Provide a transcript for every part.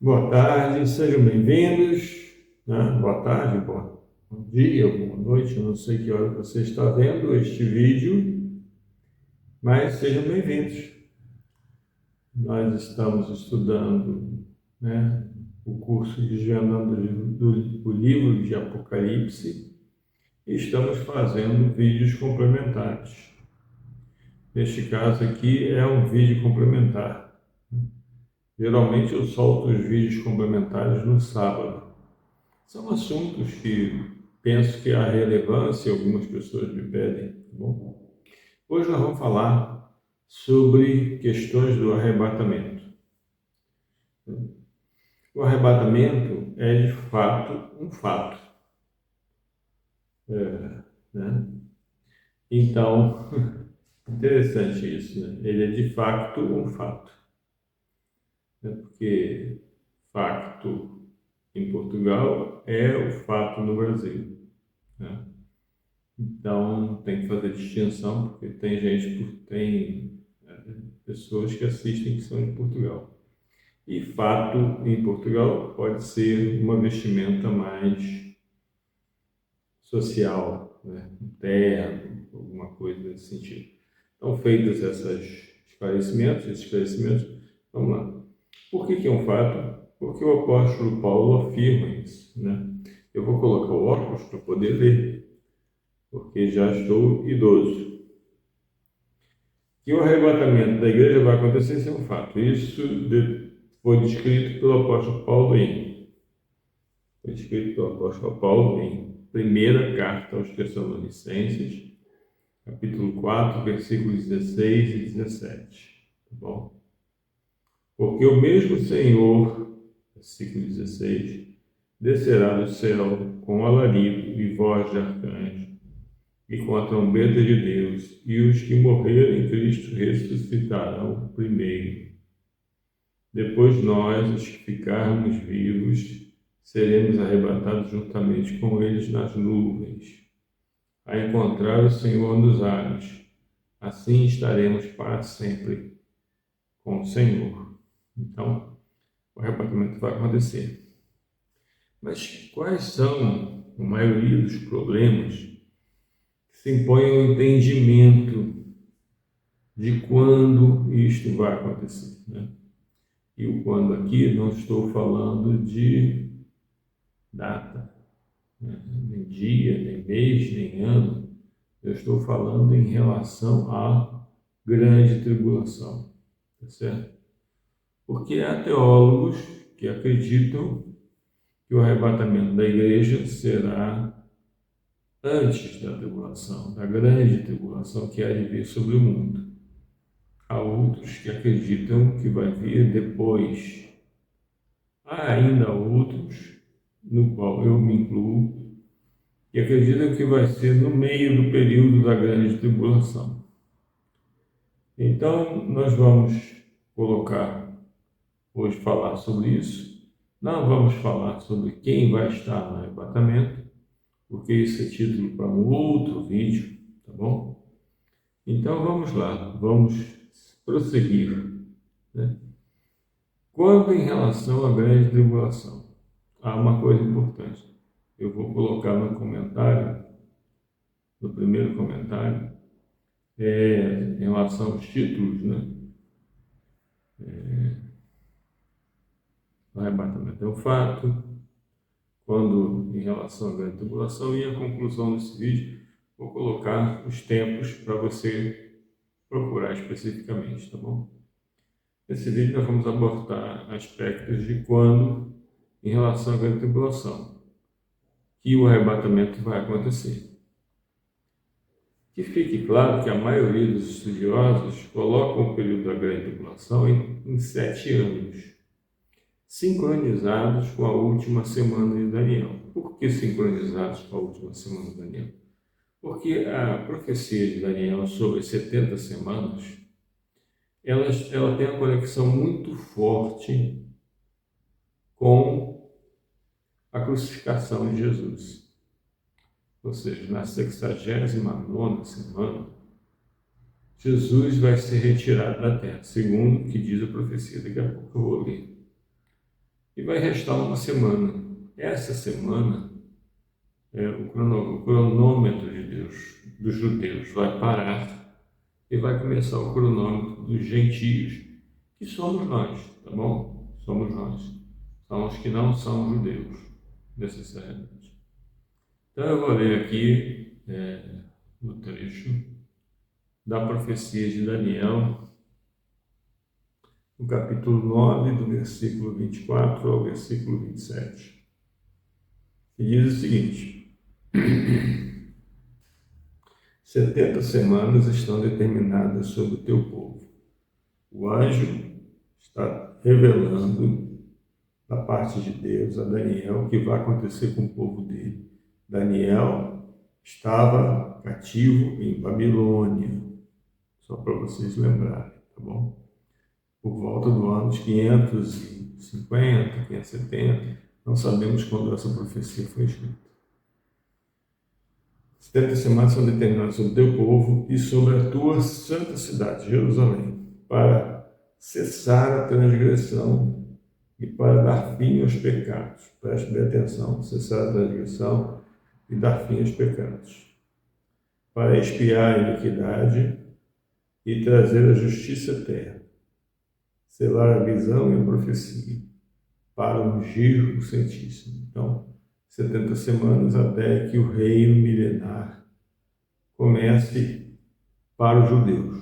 Boa tarde, sejam bem-vindos, né? Boa tarde, bom dia, boa noite, eu não sei que hora você está vendo este vídeo, mas sejam bem-vindos. Nós estamos estudando, né, o curso Desvendando o livro de Apocalipse e estamos fazendo vídeos complementares. Neste caso aqui é um vídeo complementar. Geralmente eu solto os vídeos complementares no sábado. São assuntos que penso que há relevância, algumas pessoas me pedem, tá bom? Hoje nós vamos falar sobre questões do arrebatamento. O arrebatamento é de fato um fato, né? Então, interessante isso, né? Ele é de fato um fato, né? Porque facto em Portugal é o fato no Brasil, né? Então tem que fazer distinção, porque tem pessoas que assistem que são de Portugal. E fato em Portugal pode ser uma vestimenta mais social, né? Terno, alguma coisa nesse sentido. Então, feitos esses esclarecimentos, vamos lá. Por que é um fato? Porque o apóstolo Paulo afirma isso, né? Eu vou colocar o óculos para poder ler, porque já estou idoso. Que o arrebatamento da igreja vai acontecer, isso é um fato. Foi descrito pelo apóstolo Paulo em primeira carta aos Tessalonicenses, capítulo 4, versículos 16 e 17. Tá bom? Porque o mesmo Senhor, versículo 16, descerá do céu com alarido e voz de arcanjo, e com a trombeta de Deus, e os que morreram em Cristo ressuscitarão primeiro. Depois nós, os que ficarmos vivos, seremos arrebatados juntamente com eles nas nuvens, a encontrar o Senhor nos ares. Assim estaremos para sempre com o Senhor. Então, o arrebatamento vai acontecer. Mas quais são a maioria dos problemas que se impõem ao entendimento de quando isto vai acontecer, né? E o quando aqui não estou falando de data, né? Nem dia, nem mês, nem ano. Eu estou falando em relação à grande tribulação, tá certo? Porque há teólogos que acreditam que o arrebatamento da igreja será antes da tribulação, da grande tribulação que há de vir sobre o mundo. Há outros que acreditam que vai vir depois. Há ainda outros, no qual eu me incluo, que acreditam que vai ser no meio do período da grande tribulação. Então, nós vamos falar sobre isso. Não vamos falar sobre quem vai estar no arrebatamento, porque isso é título para um outro vídeo, tá bom? Então, vamos lá, vamos prosseguir, né? Quanto em relação à grande tribulação, há uma coisa importante. Eu vou colocar no comentário, no primeiro comentário, em relação aos títulos, né? O arrebatamento é um fato, quando em relação à grande tribulação, e a conclusão desse vídeo, vou colocar os tempos para você procurar especificamente, tá bom? Nesse vídeo nós vamos abordar aspectos de quando, em relação à grande tribulação, que o arrebatamento vai acontecer. Que fique claro que a maioria dos estudiosos colocam o período da grande tribulação em 7 anos, sincronizados com a última semana de Daniel. Por que sincronizados com a última semana de Daniel? Porque a profecia de Daniel sobre 70 semanas, ela tem uma conexão muito forte com a crucificação de Jesus. Ou seja, na 69ª semana, Jesus vai ser retirado da terra, segundo o que diz a profecia. Daqui a pouco eu vou ler. e vai restar uma semana. Essa semana, o cronômetro de Deus, dos judeus, vai parar e vai começar o cronômetro dos gentios, que somos nós, tá bom? Somos nós. São os que não são judeus, necessariamente. Então eu vou ler aqui no trecho da profecia de Daniel, no capítulo 9, do versículo 24 ao versículo 27, que diz o seguinte: 70 semanas estão determinadas sobre o teu povo. O anjo está revelando da parte de Deus a Daniel o que vai acontecer com o povo dele. Daniel estava cativo em Babilônia, só para vocês lembrarem, tá bom? Por volta do ano de 550, 570, não sabemos quando essa profecia foi escrita. 70 semanas são determinadas sobre o teu povo e sobre a tua santa cidade, Jerusalém, para cessar a transgressão e para dar fim aos pecados. Preste bem atenção, cessar a transgressão e dar fim aos pecados. Para expiar a iniquidade e trazer a justiça à terra. Selar a visão e a profecia, para ungir o Santíssimo. Então, 70 semanas até que o reino milenar comece para os judeus.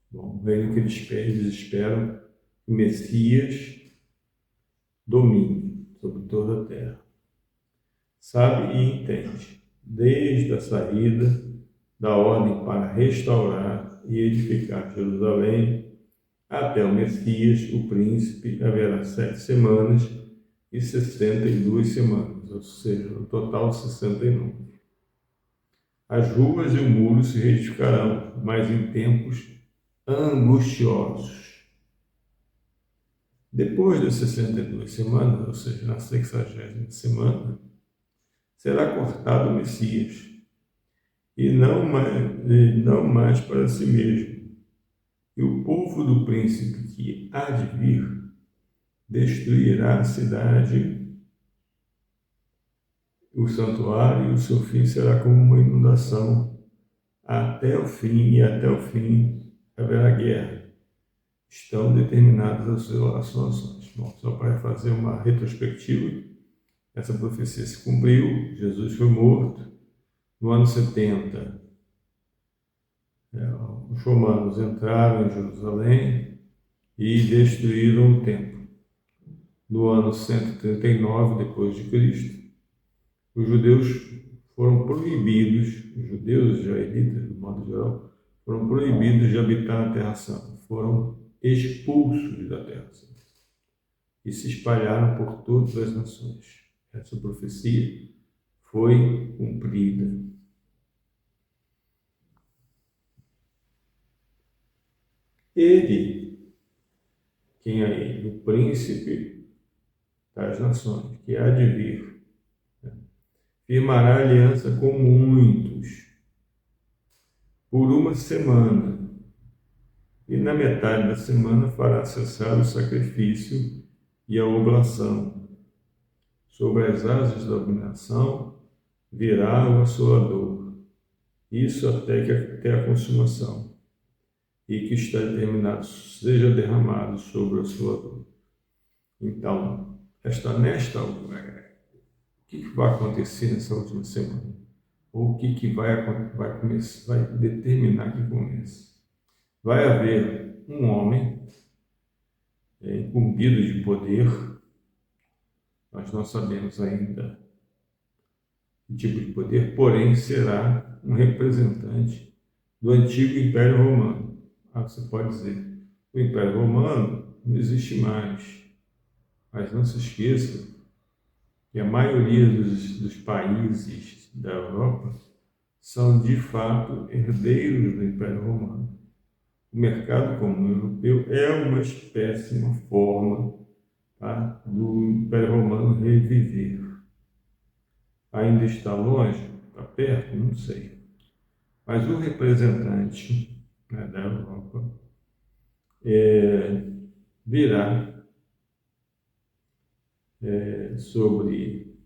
Bom, o reino que eles esperam que o Messias domine sobre toda a terra. Sabe e entende, desde a saída da ordem para restaurar e edificar Jerusalém, até o Messias, o príncipe, haverá 7 semanas e 62 semanas, ou seja, no total 69. As ruas e o muro se reedificarão, mas em tempos angustiosos. Depois das 62 semanas, ou seja, na 60ª semana, será cortado o Messias, e não mais para si mesmo. E o povo do príncipe que há de vir destruirá a cidade, o santuário, e o seu fim será como uma inundação até o fim, e até o fim haverá guerra. Estão determinadas as suas ações. Bom, só para fazer uma retrospectiva, essa profecia se cumpriu, Jesus foi morto. No ano 70, os romanos entraram em Jerusalém e destruíram o templo. No ano 139 depois de Cristo, os judeus foram proibidos, os judeus israelitas, de modo geral, foram proibidos de habitar na Terra Santa, foram expulsos da Terra Santa e se espalharam por todas as nações. Essa profecia foi cumprida. Ele, quem é ele? O príncipe das nações, que há de vir, firmará aliança com muitos por uma semana, e na metade da semana fará cessar o sacrifício e a oblação. Sobre as asas da abominação virá o assolador, isso até a consumação, e que está determinado seja derramado sobre o assolador. Então, nesta hora, o que vai acontecer nessa última semana? Ou o que vai determinar que comece? Vai haver um homem incumbido de poder, nós não sabemos ainda o tipo de poder, porém será um representante do antigo Império Romano. Você pode dizer, o Império Romano não existe mais, mas não se esqueça que a maioria dos países da Europa são de fato herdeiros do Império Romano. O mercado comum europeu é uma péssima forma, tá, do Império Romano reviver. Ainda está longe? Está perto? Não sei. Mas o representante, né, da Europa virá sobre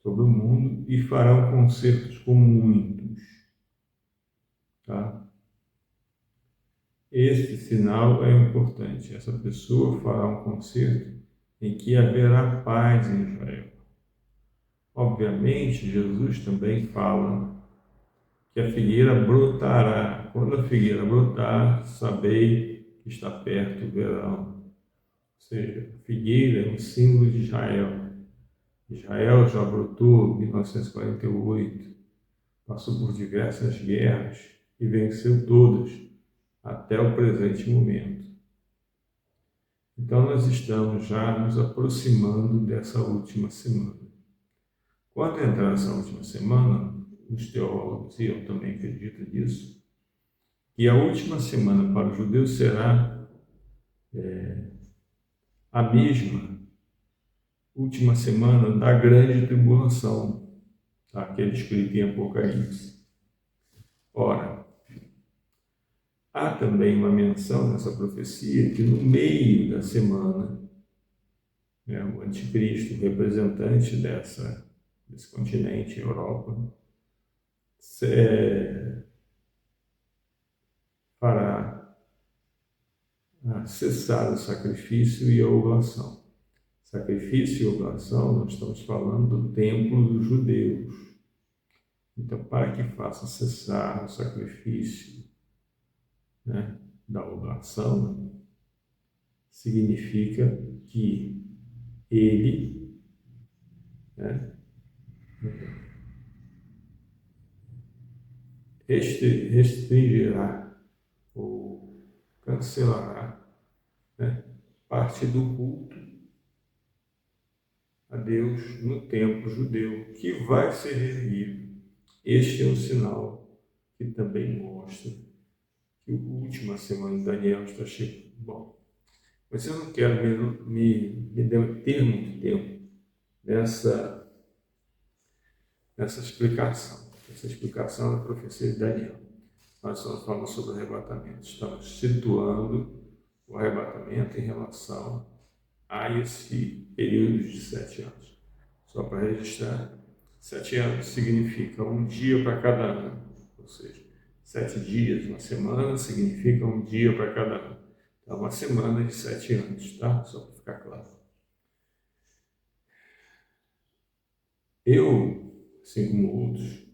o mundo e farão concertos com muitos. Tá? Este sinal é importante. Essa pessoa fará um concerto em que haverá paz em Israel. Obviamente, Jesus também fala que a figueira brotará. Quando a figueira brotar, sabei que está perto o verão. Ou seja, a figueira é um símbolo de Israel. Israel já brotou em 1948, passou por diversas guerras e venceu todas, até o presente momento. Então, nós estamos já nos aproximando dessa última semana. Quando entrar essa última semana, os teólogos, e eu também acredito nisso, que a última semana para os judeus será a mesma última semana da grande tribulação, tá? Que é descrita em Apocalipse. Ora, há também uma menção nessa profecia que no meio da semana, o anticristo, representante desse continente, Europa, fará cessar o sacrifício e a oblação. Sacrifício e oblação, nós estamos falando do templo dos judeus. Então, para que faça cessar o sacrifício, da oblação, significa que ele restringirá ou cancelará parte do culto a Deus no templo judeu, que vai ser reerguido. Este é um sinal que também mostra que a última semana de Daniel está chegando. Bom, mas eu não quero me deter muito tempo nessa explicação. Essa explicação da profecia de Daniel. Nós estamos falando sobre o arrebatamento. Estamos situando o arrebatamento em relação a esse período de 7 anos. Só para registrar, 7 anos significa um dia para cada ano. Ou seja, 7 dias, uma semana, significa um dia para cada ano. Então, uma semana de 7 anos, tá? Só para ficar claro. Eu, assim como outros,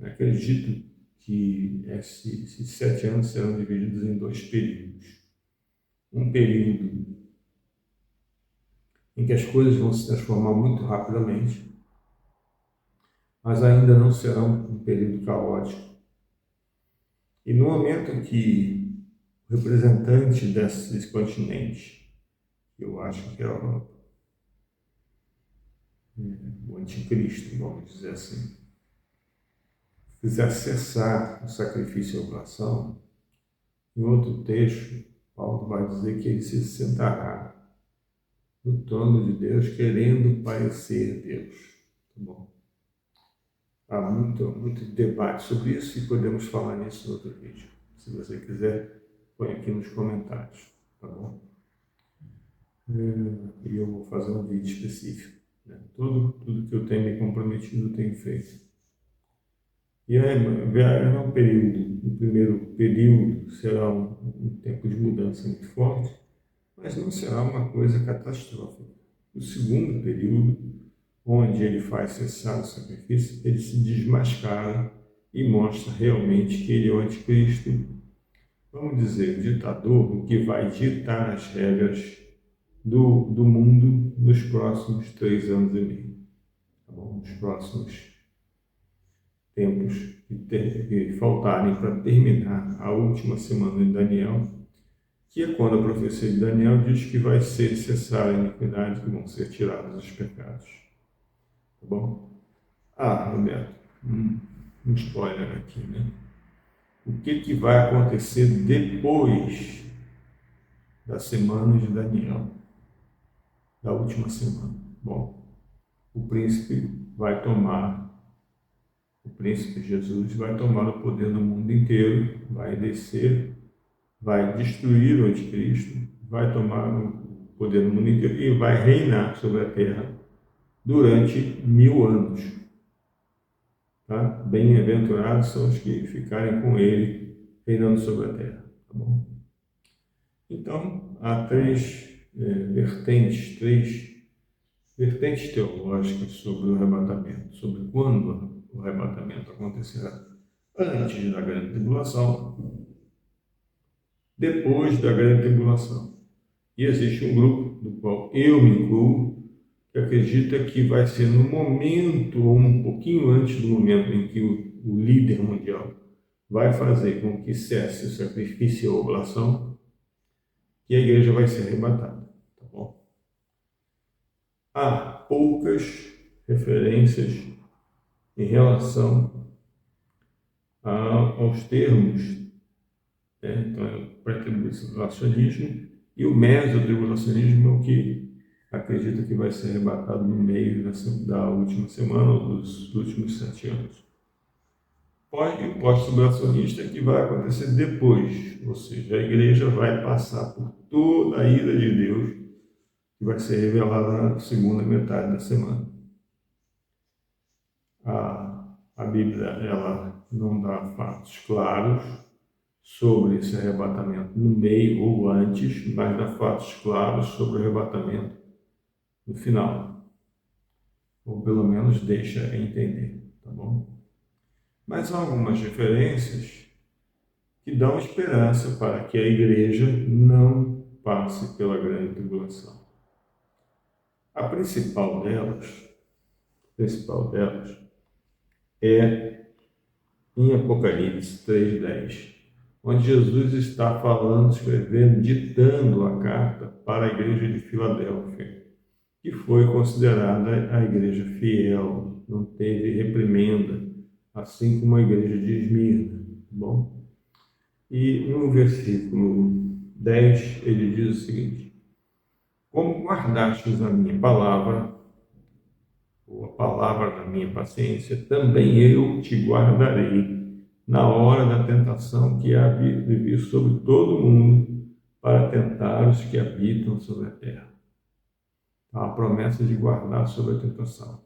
acredito que esses 7 anos serão divididos em 2 períodos. Um período em que as coisas vão se transformar muito rapidamente, mas ainda não será um período caótico. E no momento em que o representante desse continente, eu acho que é a Europa, o anticristo, vamos dizer assim, fizer cessar o sacrifício e a oblação, em outro texto, Paulo vai dizer que ele se sentará no trono de Deus, querendo parecer Deus. Tá bom? Há muito debate sobre isso e podemos falar nisso no outro vídeo. Se você quiser, põe aqui nos comentários, tá bom? E eu vou fazer um vídeo específico. Tudo que eu tenho me comprometido, eu tenho feito. E haverá um período, o primeiro período será um tempo de mudança muito forte, mas não será uma coisa catastrófica. O segundo período, onde ele faz cessar o sacrifício, ele se desmascara e mostra realmente que ele é o anticristo, vamos dizer, o ditador, o que vai ditar as regras do mundo nos próximos 3 anos e meio. Tá bom? Nos próximos tempos que faltarem para terminar a última semana de Daniel, que é quando a profecia de Daniel diz que vai ser cessar a iniquidade, que vão ser tirados os pecados. Tá bom? Roberto, um spoiler aqui, né? O que vai acontecer depois da semana de Daniel, da última semana? Bom, o príncipe Jesus vai tomar o poder do mundo inteiro, vai descer, vai destruir o anticristo, vai tomar poder no mundo inteiro e vai reinar sobre a terra durante 1000 anos. Tá? Bem-aventurados são os que ficarem com ele reinando sobre a terra. Tá bom? Então, há três vertentes teológicas sobre o arrebatamento, sobre quando o arrebatamento acontecerá. Antes da grande tribulação, depois da grande tribulação. E existe um grupo, do qual eu me incluo, que acredita que vai ser no momento, ou um pouquinho antes do momento em que o líder mundial vai fazer com que cesse o sacrifício e a oblação, que a igreja vai ser arrebatada. Tá bom? Há poucas referências em relação aos termos, né? Então, é o pré-tribulacionismo e o mesotribulacionismo, é o que acredita que vai ser arrebatado no meio da última semana ou dos últimos 7 anos. E o pós-tribulacionista é que vai acontecer depois, ou seja, a igreja vai passar por toda a ira de Deus, que vai ser revelada na segunda metade da semana. A Bíblia, ela não dá fatos claros sobre esse arrebatamento no meio ou antes, mas dá fatos claros sobre o arrebatamento no final, ou pelo menos deixa entender, tá bom? Mas há algumas referências que dão esperança para que a igreja não passe pela grande tribulação. A principal delas é em Apocalipse 3:10, onde Jesus está falando, escrevendo, ditando a carta para a igreja de Filadélfia, que foi considerada a igreja fiel, não teve reprimenda, assim como a igreja de Esmirna. Bom? E no versículo 10 ele diz o seguinte: como guardastes a minha palavra, ou a palavra da minha paciência, também eu te guardarei na hora da tentação que há de vir sobre todo mundo para tentar os que habitam sobre a terra. A promessa de guardar sobre a tentação.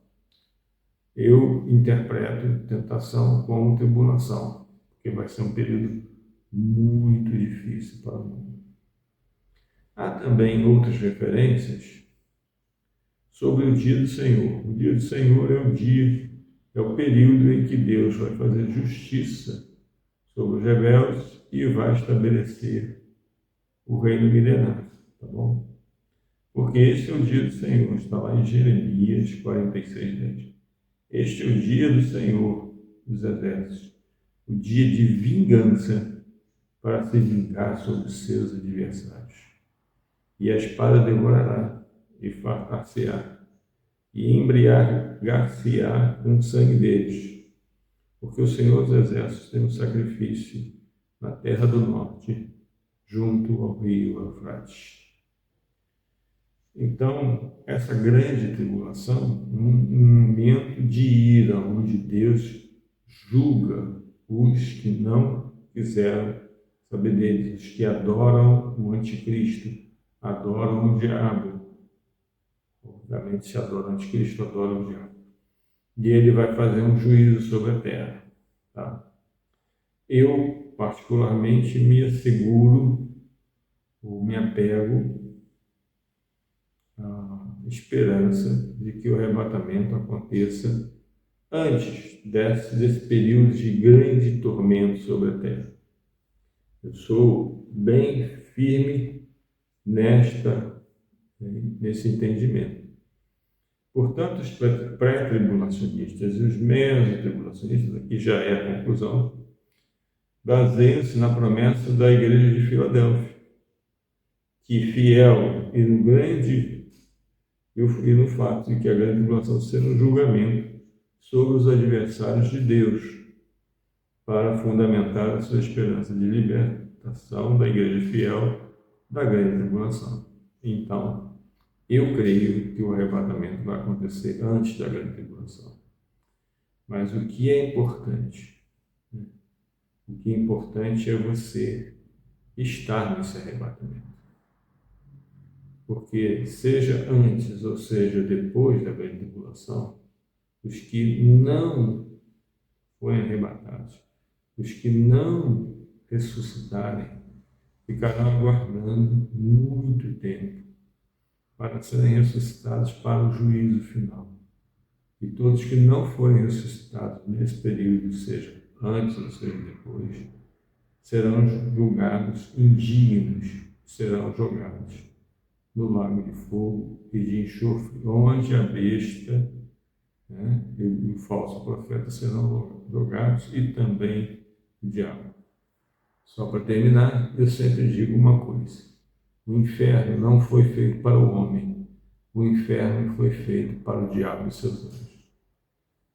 Eu interpreto tentação como tribulação, porque vai ser um período muito difícil para o mundo. Há também outras referências sobre o dia do Senhor. O dia do Senhor é o período em que Deus vai fazer justiça sobre os rebeldes e vai estabelecer o reino milenar, tá bom? Porque este é o dia do Senhor, está lá em Jeremias 46:10. Este é o dia do Senhor dos exércitos, o dia de vingança para se vingar sobre os seus adversários. E a espada devorará e fartar-se-á, e embriagar-se-á com o sangue deles, porque o Senhor dos exércitos tem um sacrifício na terra do norte, junto ao rio Eufrates. Então, essa grande tribulação, um momento de ira, onde Deus julga os que não quiseram saber deles, os que adoram o anticristo, adoram o diabo. Obviamente, se adora o anticristo, adora o diabo. E ele vai fazer um juízo sobre a terra. Tá? Eu, particularmente, me asseguro, ou me apego a esperança de que o arrebatamento aconteça antes desse período de grande tormento sobre a terra. Eu sou bem firme nesse entendimento. Portanto, os pré-tribulacionistas e os meso-tribulacionistas, aqui já é a conclusão, baseiam-se na promessa da igreja de Filadélfia, que fiel e no fato de que a grande tribulação será um julgamento sobre os adversários de Deus, para fundamentar a sua esperança de libertação da igreja fiel da grande tribulação. Então, eu creio que o arrebatamento vai acontecer antes da grande tribulação. Mas o que é importante? O que é importante é você estar nesse arrebatamento. Porque seja antes ou seja depois da grande tribulação, os que não forem arrebatados, os que não ressuscitarem, ficarão aguardando muito tempo para serem ressuscitados para o juízo final. E todos que não forem ressuscitados nesse período, seja antes ou seja depois, serão julgados indignos, serão jogados no lago de fogo e de enxofre, onde a besta, né, e o falso profeta serão jogados, e também o diabo. Só para terminar, eu sempre digo uma coisa: o inferno não foi feito para o homem, o inferno foi feito para o diabo e seus anjos.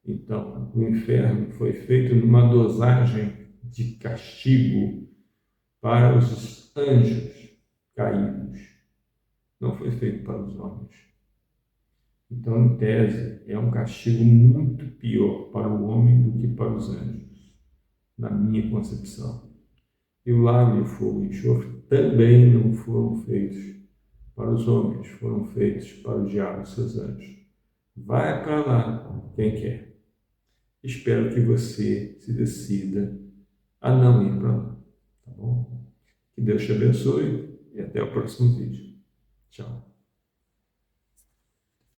Então, o inferno foi feito numa dosagem de castigo para os anjos caídos, não foi feito para os homens. Então, em tese, é um castigo muito pior para o homem do que para os anjos, na minha concepção. E o lago de fogo e enxofre também não foram feitos para os homens, foram feitos para o diabo e seus anjos. Vai para lá quem quer. Espero que você se decida a não ir para lá, tá bom? Que Deus te abençoe e até o próximo vídeo. Tchau.